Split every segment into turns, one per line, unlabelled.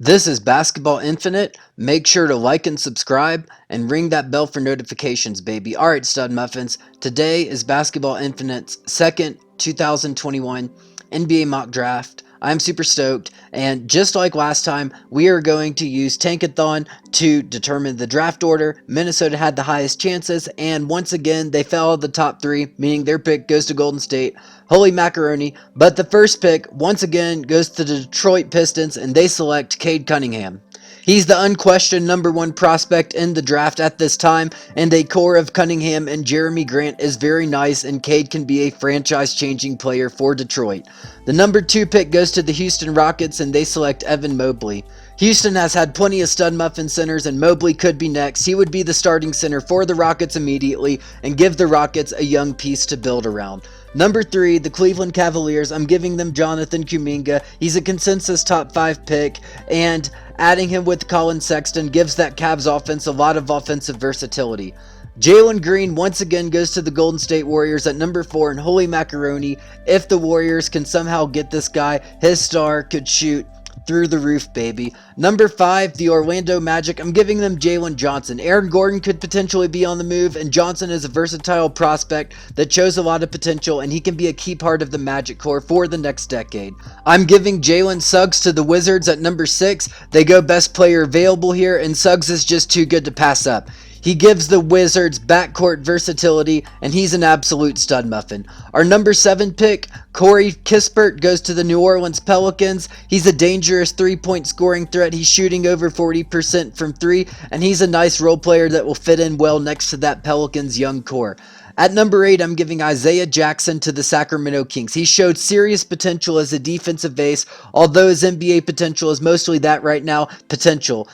This is Basketball Infinite. Make sure to like and subscribe and ring that bell for notifications, baby. Alright, stud muffins. Today is Basketball Infinite's second 2021 NBA mock draft. I'm super stoked, and just like last time, we are going to use Tankathon to determine the draft order. Minnesota had the highest chances, and once again, they fell out of the top three, meaning their pick goes to Golden State. Holy macaroni. But the first pick, once again, goes to the Detroit Pistons, and they select Cade Cunningham. He's the unquestioned number one prospect in the draft at this time, and a core of Cunningham and Jeremy Grant is very nice, and Cade can be a franchise-changing player for Detroit. The number two pick goes to the Houston Rockets, and they select Evan Mobley. Houston has had plenty of stud muffin centers, and Mobley could be next. He would be the starting center for the Rockets immediately and give the Rockets a young piece to build around. Number 3, the Cleveland Cavaliers. I'm giving them Jonathan Kuminga. He's a consensus top 5 pick, and adding him with Colin Sexton gives that Cavs offense a lot of offensive versatility. Jalen Green once again goes to the Golden State Warriors at number 4, and holy macaroni, if the Warriors can somehow get this guy, his star could shoot through the roof, baby. Number 5, the Orlando Magic. I'm giving them Jalen Johnson. Aaron Gordon could potentially be on the move, and Johnson is a versatile prospect that shows a lot of potential, and he can be a key part of the Magic core for the next decade. I'm giving Jalen Suggs to the Wizards at number 6. They go best player available here, and Suggs is just too good to pass up. He gives the Wizards backcourt versatility, and he's an absolute stud muffin. Our number 7 pick, Corey Kispert, goes to the New Orleans Pelicans. He's a dangerous three-point scoring threat. He's shooting over 40% from 3, and he's a nice role player that will fit in well next to that Pelicans young core. At number 8, I'm giving Isaiah Jackson to the Sacramento Kings. He showed serious potential as a defensive ace, although his NBA potential is mostly that right now, potential.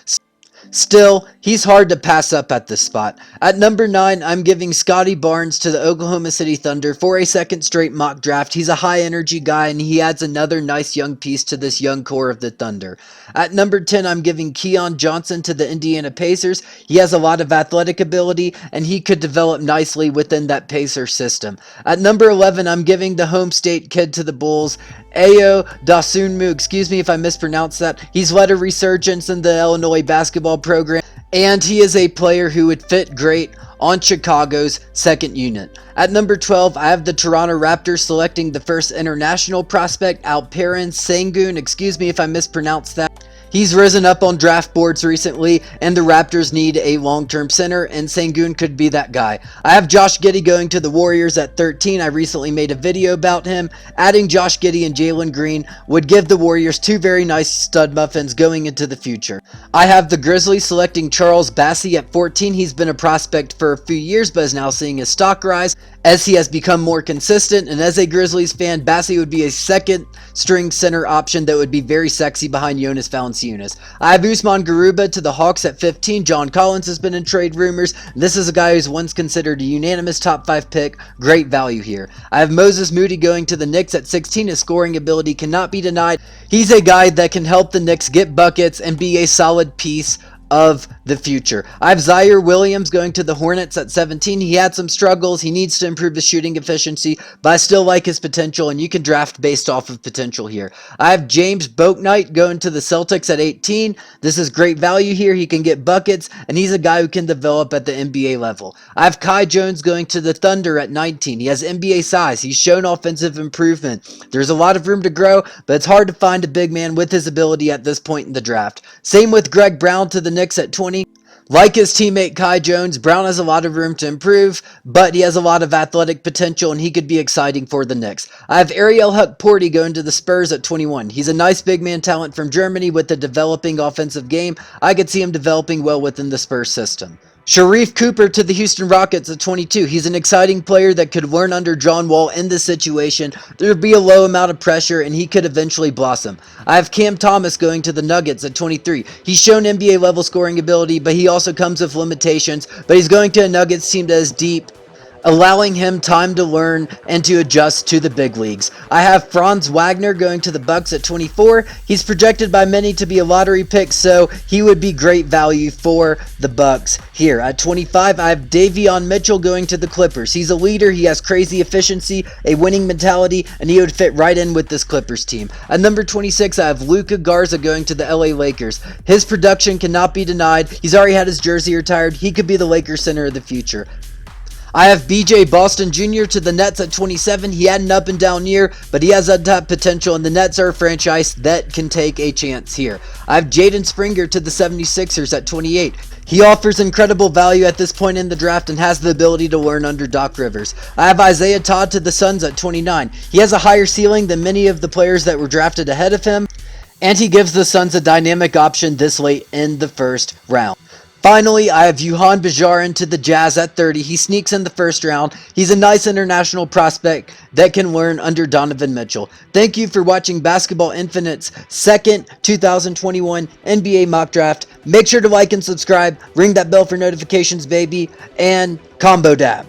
Still, he's hard to pass up at this spot. At number 9, I'm giving Scotty Barnes to the Oklahoma City Thunder for a second straight mock draft. He's a high energy guy, and he adds another nice young piece to this young core of the Thunder. At number 10, I'm giving Keon Johnson to the Indiana Pacers. He has a lot of athletic ability, and he could develop nicely within that Pacer system. At number 11, I'm giving the home state kid to the Bulls, Ayo Dosunmu. Excuse me if I mispronounced that. He's led a resurgence in the Illinois basketball program, and he is a player who would fit great on Chicago's second unit. At number 12, I have the Toronto Raptors selecting the first international prospect, Alperen Sengun. Excuse me if I mispronounced that. He's risen up on draft boards recently, and the Raptors need a long-term center, and Sengun could be that guy. I have Josh Giddey going to the Warriors at 13. I recently made a video about him. Adding Josh Giddey and Jalen Green would give the Warriors two very nice stud muffins going into the future. I have the Grizzlies selecting Charles Bassey at 14. He's been a prospect for a few years, but is now seeing his stock rise as he has become more consistent, and as a Grizzlies fan, Bassey would be a second string center option that would be very sexy behind Jonas Valanciunas. I have Usman Garuba to the Hawks at 15. John Collins has been in trade rumors. This is a guy who's once considered a unanimous top 5 pick. Great value here. I have Moses Moody going to the Knicks at 16. His scoring ability cannot be denied. He's a guy that can help the Knicks get buckets and be a solid piece of the future. I have Zaire Williams going to the Hornets at 17. He had some struggles. He needs to improve his shooting efficiency, but I still like his potential, and you can draft based off of potential here. I have James Bouknight going to the Celtics at 18. This is great value here. He can get buckets, and he's a guy who can develop at the NBA level. I have Kai Jones going to the Thunder at 19. He has NBA size. He's shown offensive improvement. There's a lot of room to grow, but it's hard to find a big man with his ability at this point in the draft. Same with Greg Brown to the Knicks at 20. Like his teammate Kai Jones, Brown has a lot of room to improve, but he has a lot of athletic potential, and he could be exciting for the Knicks. I have Ariel Hukporti going to the Spurs at 21. He's a nice big man talent from Germany with a developing offensive game. I could see him developing well within the Spurs system. Sharif Cooper to the Houston Rockets at 22. He's an exciting player that could learn under John Wall in this situation. There would be a low amount of pressure, and he could eventually blossom. I have Cam Thomas going to the Nuggets at 23. He's shown NBA level scoring ability, but he also comes with limitations. But he's going to a Nuggets team that is deep. allowing him time to learn and to adjust to the big leagues. I have Franz Wagner going to the Bucks at 24. He's projected by many to be a lottery pick, so he would be great value for the Bucks here. At 25, I have Davion Mitchell going to the Clippers. He's a leader, he has crazy efficiency, a winning mentality, and he would fit right in with this Clippers team. At number 26, I have Luka Garza going to the LA Lakers. His production cannot be denied. He's already had his jersey retired. He could be the Lakers center of the future. I have BJ Boston Jr. to the Nets at 27. He had an up and down year, but he has untapped potential, and the Nets are a franchise that can take a chance here. I have Jaden Springer to the 76ers at 28. He offers incredible value at this point in the draft and has the ability to learn under Doc Rivers. I have Isaiah Todd to the Suns at 29. He has a higher ceiling than many of the players that were drafted ahead of him, and he gives the Suns a dynamic option this late in the first round. Finally, I have Johan Bajarin to the Jazz at 30. He sneaks in the first round. He's a nice international prospect that can learn under Donovan Mitchell. Thank you for watching Basketball Infinite's second 2021 NBA mock draft. Make sure to like and subscribe, ring that bell for notifications, baby, and combo dab.